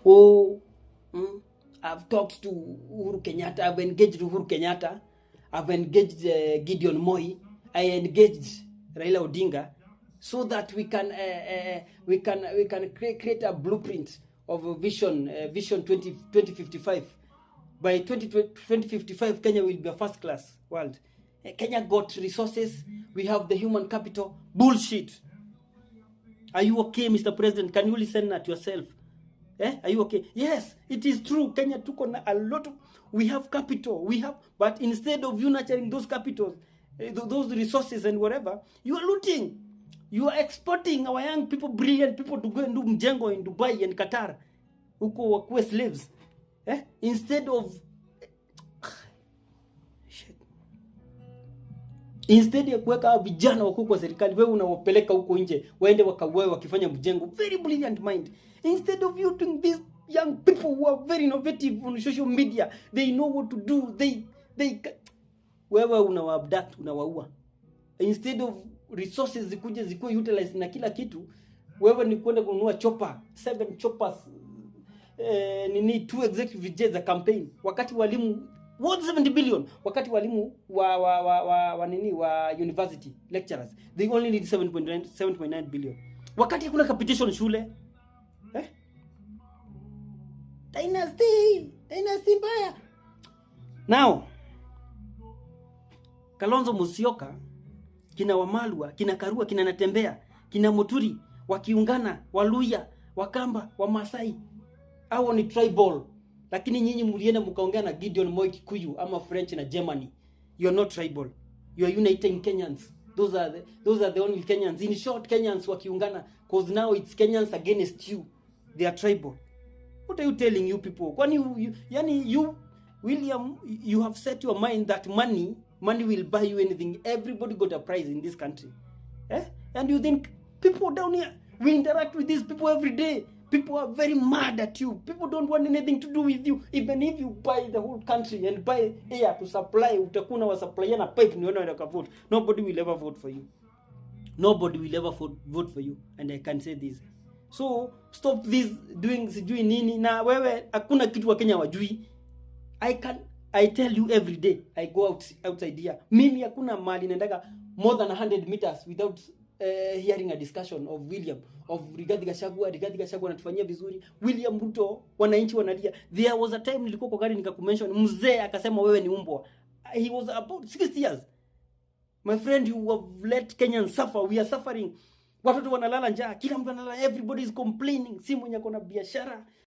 Oh, I've talked to Uhuru Kenyatta. I've engaged Uhuru Kenyatta. I've engaged Gideon Moi. I engaged Raila Odinga, so that we can create a blueprint of a vision 2055. By 2055, Kenya will be a first class world. Kenya got resources. We have the human capital. Bullshit. Are you okay, Mr. President? Can you listen at yourself? Are you okay? Yes, it is true. Kenya took on a lot of, we have capital, but instead of you nurturing those capitals, those resources and whatever, you are looting. You are exporting our young people, brilliant people, to go and do mjengo in Dubai and Qatar, huko wakuwe slaves. Instead of instead ya kuweka vijana wako kwa serikali, wewe unawapeleka huko nje waende wakauae wakifanya mjengo. Very brilliant mind. Instead of you doing these young people who are very innovative on social media, they know what to do, wewe unawaabduct, unawaua. Instead of resources zikuje zikuwe utilized na kila kitu, wewe ni kwenda kununua chopper, 7 choppers, 2 executive jets za campaign, wakati walimu 70 billion, wakati walimu wa university lecturers they only need 7.9 billion, wakati kuna capitation shule. Dynasty mbaya. Now Kalonzo Musyoka, kina Wamalwa, kina Karua, kina Natembea, kina Muturi wakiungana, Waluya, Wakamba, Wamasai, hao ni tribal. Lakini nyinyi mlienda mkaongea na Gideon Moi Kikuyu ama French na Germany. You are not tribal. You are uniting Kenyans. Those are the only Kenyans. In short, Kenyans wakiungana, because now it's Kenyans against you. They are tribal. What are you telling you people? Kwani you William, you have set your mind that money will buy you anything. Everybody got a prize in this country. And you think people down here, we interact with these people every day. People are very mad at you. People don't want anything to do with you. Even if you buy the whole country and buy air to supply, utakuna wa supply na pipe ni wana vote. Nobody will ever vote for you. Nobody will ever vote for you. And I can say this. So stop this doing sijui nini, na wewe hakuna kitu wa Kenya wajui. I tell you every day I go outside here. Mimi hakuna mali naendaga more than 100 meters without hearing a discussion of William, of Rigathi Gachagua anatufanyia vizuri, William Ruto, wananchi wanalia. There was a time nilikuwa kwa gari nikakumention, mzee akasema wewe ni umbwa. He was about 60 years. My friend, you have let Kenyans suffer. We are suffering. Watoto wanalala njaa, kila mtu analala, everybody is complaining. Si mwenye kona biashara,